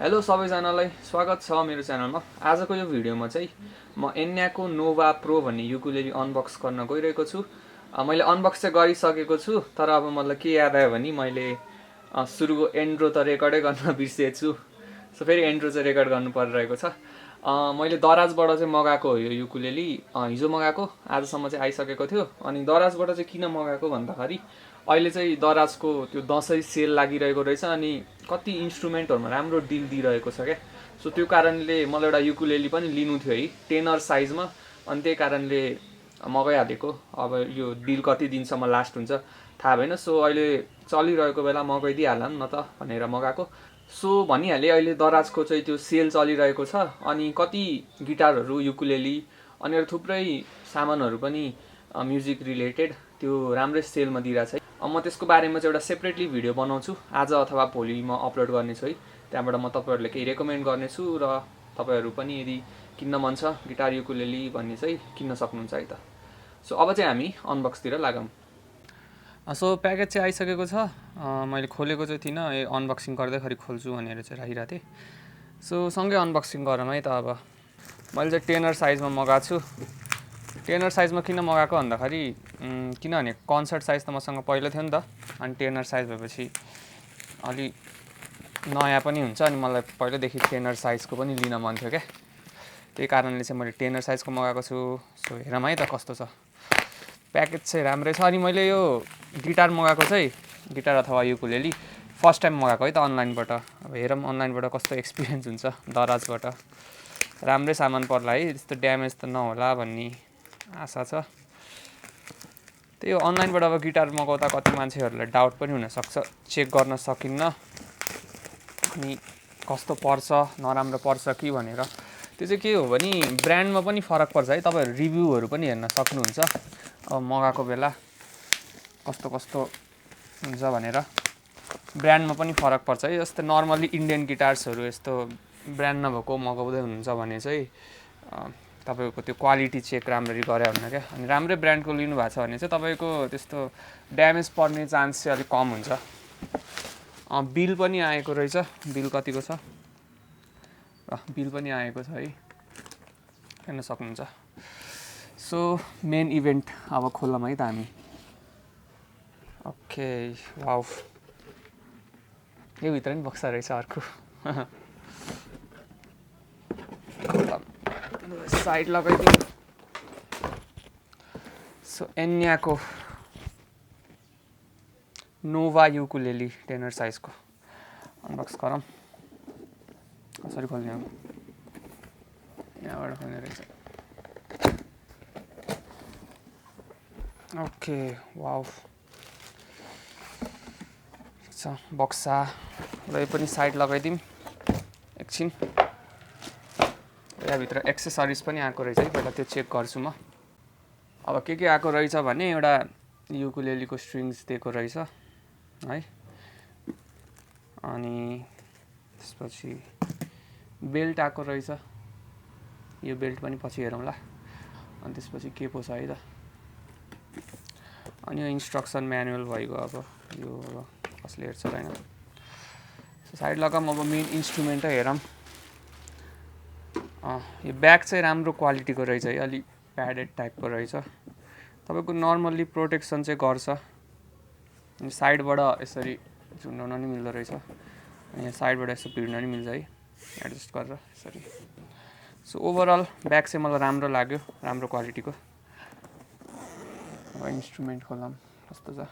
Hello सबैजनालाई स्वागत छ मेरो च्यानलमा। आजको यो भिडियोमा चाहिँ म एन्याको नोभा प्रो भन्ने युकुलेली अनबक्स गर्न गइरहेको छु। मैले अनबक्स चाहिँ गरिसकेको छु, तर अब मलाई के याद आयो भने मैले सुरुको एन्ड्रो त रेकर्डै गर्न बिर्सेछु। सो फेरि एन्ड्रो चाहिँ रेकर्ड गर्नु परिरहेको छ। मैले दराजबाट चाहिँ मगाएको हो यो युकुलेली। हिजो मगाएको, आजसम्म चाहिँ आइसकेको थियो। अनि दराजबाट चाहिँ किन मगाएको भन्दाखेरि अहिले चाहिँ दराजको त्यो दसैँ सेल लागिरहेको रहेछ, अनि कति इन्स्ट्रुमेन्टहरूमा राम्रो डिल दिइरहेको छ क्या। सो त्यो कारणले मलाई एउटा युकुलेली पनि लिनु थियो है, टेनर साइजमा। अनि त्यही कारणले मगाइहालेको। अब यो डिल कति दिनसम्म लास्ट हुन्छ थाहा भएन। सो अहिले चलिरहेको बेला मगाइदिइहालौँ न त भनेर मगाएको। सो भनिहालेँ, अहिले दराजको चाहिँ त्यो सेल चलिरहेको छ। अनि कति गिटारहरू, युकुलेली अनि अरू थुप्रै सामानहरू पनि म्युजिक रिलेटेड त्यो राम्रै सेलमा दिइरहेको छ। म त्यसको बारेमा चाहिँ एउटा सेपरेटली भिडियो बनाउँछु, आज अथवा भोलि म अपलोड गर्नेछु है। त्यहाँबाट म तपाईँहरूले केही रेकमेन्ड गर्नेछु र तपाईँहरू पनि यदि किन्न मन छ गिटार, युकुलेली भन्ने चाहिँ किन्न सक्नुहुन्छ है त। सो अब चाहिँ हामी अनबक्सतिर लागौँ। सो प्याकेज चाहिँ आइसकेको छ। मैले खोलेको चाहिँ थिइनँ, अनबक्सिङ गर्दैखेरि खोल्छु भनेर चाहिँ राखिरहेको थिएँ। सो सँगै अनबक्सिङ गरौँ है त। अब मैले चाहिँ टेनर साइजमा मगाएको छु। टेनर साइजमा किन मगाएको भन्दाखेरि किनभने कन्सर्ट साइज त मसँग पहिला थियो नि त, अनि टेनर साइज भएपछि अलि नयाँ पनि हुन्छ। अनि मलाई पहिल्यैदेखि टेनर साइजको पनि लिन मन थियो क्या। त्यही कारणले चाहिँ मैले टेनर साइजको मगाएको छु। सो हेरौँ है त कस्तो छ। प्याकेज चाहिँ राम्रै छ। अनि मैले यो गिटार मगाएको चाहिँ, गिटार अथवा युकुलेली फर्स्ट टाइम मगाएको है त अनलाइनबाट। अब हेरौँ अनलाइनबाट कस्तो एक्सपिरियन्स हुन्छ। दराजबाट राम्रै सामान पर्ला है, त्यस्तो ड्यामेज त नहोला भन्ने आशा छ। त्यही हो, अनलाइनबाट अब गिटार मगाउँदा कति मान्छेहरूलाई डाउट पनि हुनसक्छ, चेक गर्न सकिन्न अनि कस्तो पर्छ, नराम्रो पर्छ कि भनेर। त्यो चाहिँ के हो भने ब्रान्डमा पनि फरक पर्छ है। तपाईँहरू रिभ्यूहरू पनि हेर्न सक्नुहुन्छ अब मगाएको बेला कस्तो कस्तो हुन्छ भनेर। ब्रान्डमा पनि फरक पर्छ है। जस्तै नर्मली इन्डियन गिटार्सहरू यस्तो ब्रान्ड नभएको मगाउँदै हुनुहुन्छ भने चाहिँ तपाईँको त्यो क्वालिटी चेक राम्ररी गरे हुन्न क्या। अनि राम्रै ब्रान्डको लिनुभएको छ भने चाहिँ तपाईँको त्यस्तो ड्यामेज पर्ने चान्स चाहिँ अलिक कम हुन्छ। बिल पनि आएको रहेछ। बिल कतिको छ, बिल पनि आएको छ है, हेर्न सक्नुहुन्छ। सो मेन इभेन्ट अब खोलौँ है त हामी। ओके, वाउ, यो भित्र नि बक्सा रहेछ अर्को। साइड लगाइदिउँ। सो एन्याको नोभा युकुलेली टेनर साइजको अनबक्स गरौँ। कसरी खोल्ने हो, यहाँबाट खोल्ने रहेछ। ओके, वाउ, बक्सा र पनि साइड लगाइदिउँ एकछिन। यहाँभित्र एक्सेसरिज पनि आएको रहेछ है, पहिला त्यो चेक गर्छु म। अब के आएको रहेछ भने एउटा युकुलेलीको स्ट्रिङ्स दिएको रहेछ है, अनि त्यसपछि बेल्ट आएको रहेछ। यो बेल्ट पनि पछि हेरौँला। अनि त्यसपछि के पो छ है त। अनि यो इन्स्ट्रक्सन म्यानुअल भइगयो। अब यो कसले हेर्छ होइन। साइड लगाऊँ। अब मेन इन्स्ट्रुमेन्टै हेरौँ। यो ब्याग चाहिँ राम्रो क्वालिटीको रहेछ है, अलिक प्याडेड टाइपको रहेछ। तपाईँको नर्मल्ली प्रोटेक्सन चाहिँ गर्छ। अनि साइडबाट यसरी झुन्डाउन नि मिल्दो रहेछ। अनि यहाँ साइडबाट यसो भिड्न नि मिल्छ है, एडजस्ट गरेर यसरी। सो ओभरअल ब्याग चाहिँ मलाई राम्रो लाग्यो, राम्रो क्वालिटीको। अब इन्स्ट्रुमेन्ट खोलौँ कस्तो छ।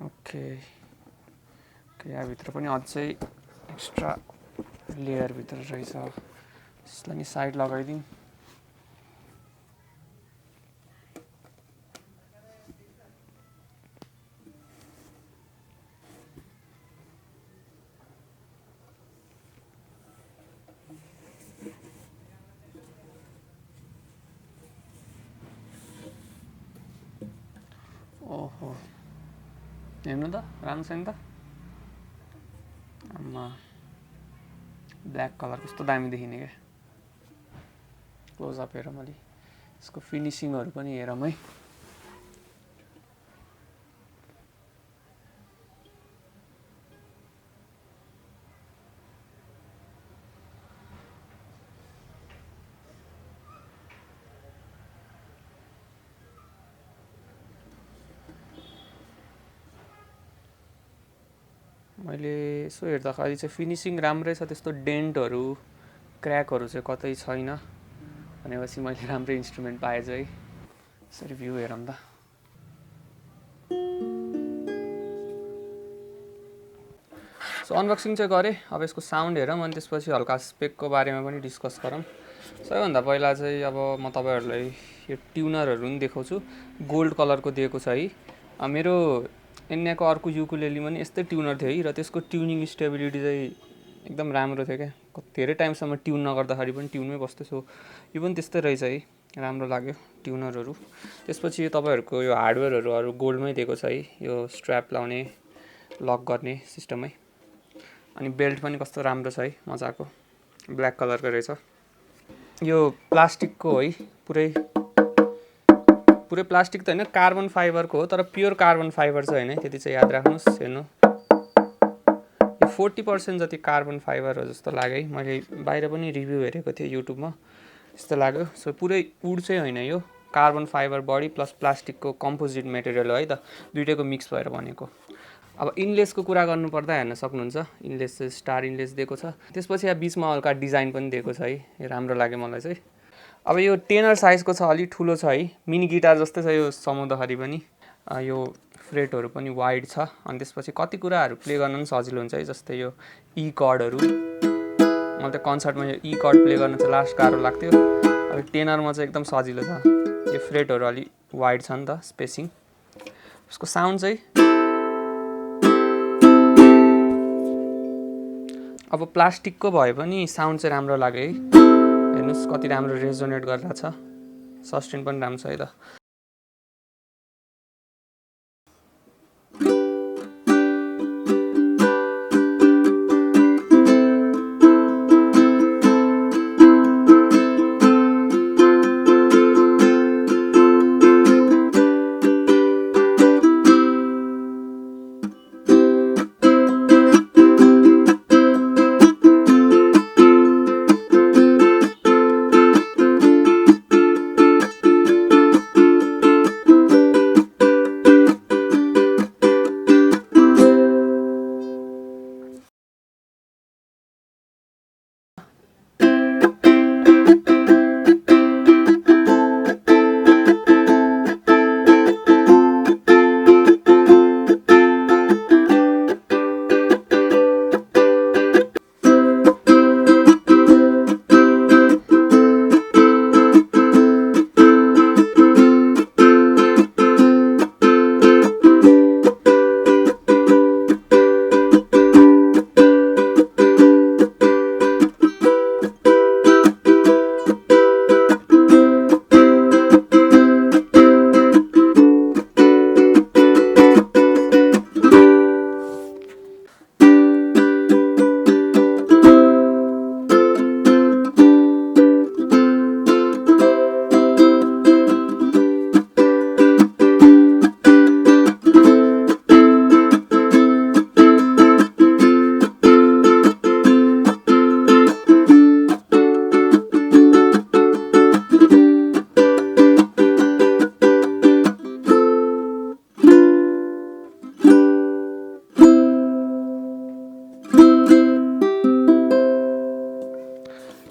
ओके, यहाँभित्र पनि अझै एक्स्ट्रा लेयरभित्र रहेछ। यसलाई नि साइड लगाइदिउँ। ओहो, हेर्नु त राम्रो छ नि त। आमा, ब्ल्याक कलर कस्तो दामी देखिने क्या। क्लोजअप हेरौँ अलि। यसको फिनिसिङहरू पनि हेरौँ है। मैले यसो हेर्दाखेरि चाहिँ फिनिसिङ राम्रै छ, त्यस्तो डेन्टहरू क्र्याकहरू चाहिँ कतै छैन भनेपछि मैले राम्रै इन्स्ट्रुमेन्ट पाएछु है। यसरी भ्यू हेरौँ त। सो अनबक्सिङ चाहिँ गरेँ, अब यसको साउन्ड हेरौँ अनि त्यसपछि हल्का स्पेकको बारेमा पनि डिस्कस गरौँ। सबैभन्दा पहिला चाहिँ अब म तपाईँहरूलाई यो ट्युनरहरू पनि देखाउँछु। गोल्ड कलरको दिएको छ है। मेरो एन्याको अर्को युकुलेलीमा पनि यस्तै ट्युनर थियो है, र त्यसको ट्युनिङ स्टेबिलिटी चाहिँ एकदम राम्रो थियो क्या। धेरै टाइमसम्म ट्युन नगर्दाखेरि पनि ट्युनमै बस्थ्यो। सो यो पनि त्यस्तै रहेछ है, राम्रो लाग्यो ट्युनरहरू। त्यसपछि यो तपाईँहरूको यो हार्डवेयरहरू अरू गोल्डमै दिएको छ है, यो स्ट्र्याप लाउने लक गर्ने सिस्टमै। अनि बेल्ट पनि कस्तो राम्रो छ है, मजाको ब्ल्याक कलरको रहेछ। यो प्लास्टिकको है, पुरै प्लास्टिक त होइन, कार्बन फाइबरको हो, तर प्योर कार्बन फाइबर चाहिँ होइन, त्यति चाहिँ याद राख्नुहोस्। हेर्नु, यो 40% जति कार्बन फाइबर हो जस्तो लाग्यो है। मैले बाहिर पनि रिभ्यू हेरेको थिएँ युट्युबमा, यस्तो लाग्यो। सो पुरै वुड चाहिँ होइन, यो कार्बन फाइबर बडी प्लस प्लास्टिकको कम्पोजिट मेटेरियल हो है त, दुइटैको मिक्स भएर बनेको। अब इनलेसको कुरा गर्नुपर्दा हेर्न सक्नुहुन्छ, इनलेस चाहिँ स्टार इनलेस दिएको छ। त्यसपछि यहाँ बिचमा हल्का डिजाइन पनि दिएको छ है, राम्रो लाग्यो मलाई चाहिँ। अब यो टेनर साइजको छ, अलिक ठुलो छ है, मिनी गिटार जस्तै छ यो समाउँदाखेरि पनि। यो फ्रेटहरू पनि वाइड छ। अनि त्यसपछि कति कुराहरू प्ले गर्न पनि सजिलो हुन्छ है, जस्तै यो ई कर्डहरू। मलाई त कन्सर्टमा यो ई कर्ड प्ले गर्न चाहिँ लास्ट गाह्रो लाग्थ्यो। अब टेनरमा चाहिँ एकदम सजिलो छ। यो फ्रेटहरू अलिक वाइड छ नि त, स्पेसिङ। उसको साउन्ड चाहिँ अब प्लास्टिकको भए पनि साउन्ड चाहिँ राम्रो लाग्यो है। हेर्नुहोस् कति राम्रो रेजोनेट गरिरहेको छ, सस्टेन पनि राम्रो छ है त।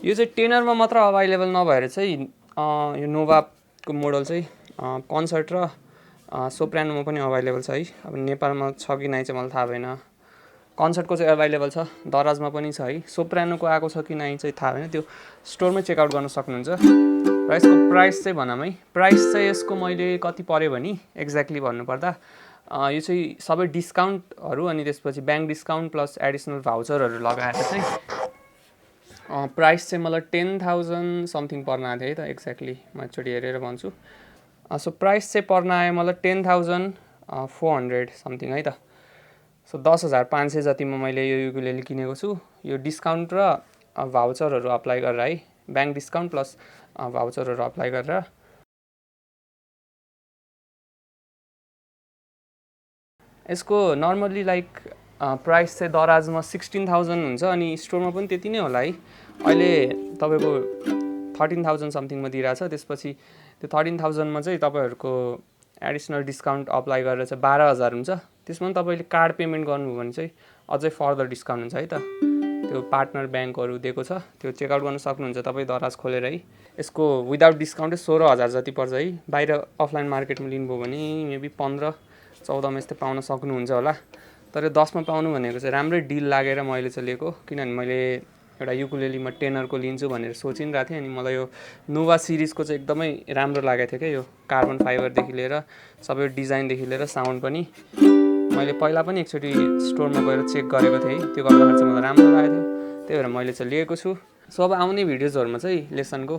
यो चाहिँ टेनरमा मात्र अभाइलेबल नभएर चाहिँ यो नोभाको मोडल चाहिँ कन्सर्ट र सोप्रानोमा पनि अभाइलेबल छ है। अब नेपालमा छ कि नै चाहिँ मलाई थाहा भएन। कन्सर्टको चाहिँ अभाइलेबल छ, दराजमा पनि छ है। सोप्रानोको आएको छ कि नै चाहिँ थाहा भएन, त्यो स्टोरमै चेकआउट गर्न सक्नुहुन्छ। र यसको प्राइस चाहिँ भनौँ है, प्राइस चाहिँ यसको मैले कति पर्यो भने एक्ज्याक्टली भन्नुपर्दा यो चाहिँ सबै डिस्काउन्टहरू अनि त्यसपछि ब्याङ्क डिस्काउन्ट प्लस एडिसनल भाउचरहरू लगाएर चाहिँ प्राइस चाहिँ मलाई 10,000 समथिङ पर्न आएको थियो है त। एक्ज्याक्टली म एकचोटि हेरेर भन्छु। सो प्राइस चाहिँ पर्न आयो मलाई 10,400 समथिङ है त। सो 10,500 जतिमा मैले यो युकुलेले किनेको छु। यो डिस्काउन्ट र भाउचरहरू अप्लाई गरेर है, ब्याङ्क डिस्काउन्ट प्लस भाउचरहरू अप्लाई गरेर यसको नर्मल्ली लाइक प्राइस चाहिँ दराजमा 16,000 हुन्छ अनि स्टोरमा पनि त्यति नै होला है। अहिले तपाईँको 13,000 समथिङमा दिइरहेछ। त्यसपछि त्यो 13,000मा चाहिँ तपाईँहरूको एडिसनल डिस्काउन्ट अप्लाई गरेर चाहिँ 12,000 हुन्छ। त्यसमा पनि तपाईँले कार्ड पेमेन्ट गर्नुभयो भने चाहिँ अझै फर्दर डिस्काउन्ट हुन्छ है त। त्यो पार्टनर ब्याङ्कहरू दिएको छ, त्यो चेकआउट गर्न सक्नुहुन्छ तपाईँ दराज खोलेर है। यसको विदाउट डिस्काउन्टै 16,000 जति पर्छ है। बाहिर अफलाइन मार्केटमा लिनुभयो भने मेबी 15-14मा यस्तै पाउन सक्नुहुन्छ होला। तर 10मा पाउनु भनेको चाहिँ राम्रै डिल लागेर मैले चाहिँ लिएको, किनभने मैले एउटा युकुलेलीमा टेनरको लिन्छु भनेर सोचिरहेको थिएँ। अनि मलाई यो नोभा सिरिजको चाहिँ एकदमै राम्रो लागेको थियो क्या। यो कार्बन फाइबरदेखि लिएर सबै डिजाइनदेखि लिएर साउन्ड पनि मैले पहिला पनि एकचोटि स्टोरमा गएर चेक गरेको थिएँ है। त्यो गर्दाखेरि चाहिँ मलाई राम्रो लागेको थियो, त्यही भएर मैले चाहिँ लिएको छु। सो अब आउने भिडियोजहरूमा चाहिँ लेसनको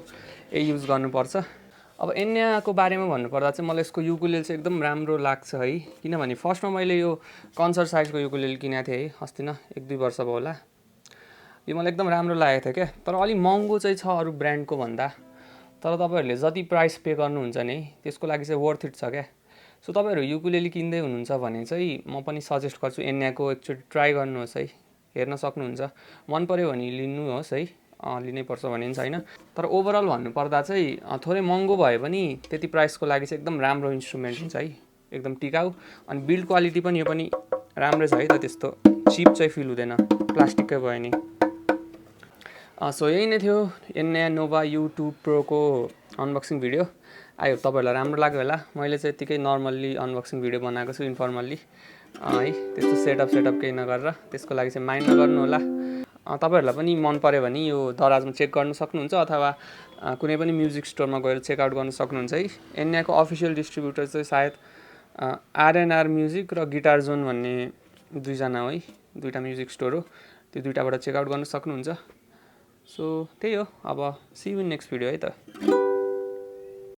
यही युज गर्नुपर्छ। अब एन्याको बारेमा भन्नुपर्दा चाहिँ मलाई यसको युकुलेल चाहिँ एकदम राम्रो लाग्छ है। किनभने फर्स्टमा मैले यो कन्सर्ट साइजको युकुलेल किनेको थिएँ है, अस्ति न 1-2 वर्ष भयो होला। यो मलाई एकदम राम्रो लागेको थियो क्या। तर अलिक महँगो चाहिँ छ अरू ब्रान्डको भन्दा। तर तपाईँहरूले जति प्राइस पे गर्नुहुन्छ नि त्यसको लागि चाहिँ वर्थ इट छ क्या। सो तपाईँहरू युकुलेली किन्दै हुनुहुन्छ भने चाहिँ म पनि सजेस्ट गर्छु एन्याको एकचोटि ट्राई गर्नुहोस् है, हेर्न सक्नुहुन्छ। मन पऱ्यो भने लिनुहोस् है, लिनै पर्छ भन्ने पनि छैन। तर ओभरअल भन्नुपर्दा चाहिँ थोरै महँगो भए पनि त्यति प्राइसको लागि चाहिँ एकदम राम्रो इन्स्ट्रुमेन्ट हुन्छ है, एकदम टिकाउ। अनि बिल्ड क्वालिटी पनि यो पनि राम्रै छ है त, त्यस्तो चिप चाहिँ फिल हुँदैन प्लास्टिककै भयो नि। सो यही नै थियो एन्या नोभा U2 प्रोको अनबक्सिङ भिडियो। आई होप तपाईँहरूलाई राम्रो लाग्यो होला। मैले चाहिँ यत्तिकै नर्मल्ली अनबक्सिङ भिडियो बनाएको छु, इन्फर्मल्ली है, त्यस्तो सेटअप केही नगरेर। त्यसको लागि चाहिँ माइन्ड नगर्नु होला। तपाईँहरूलाई पनि मन पऱ्यो भने यो दराजमा चेक गर्नु सक्नुहुन्छ अथवा कुनै पनि म्युजिक स्टोरमा गएर चेकआउट गर्नु सक्नुहुन्छ है। एन्याको अफिसियल डिस्ट्रिब्युटर चाहिँ सायद R&R म्युजिक र गिटार जोन भन्ने दुईजना हो है, दुईवटा म्युजिक स्टोर हो। त्यो दुईवटाबाट चेकआउट गर्न सक्नुहुन्छ। सो त्यही हो। अब see you in next video है त।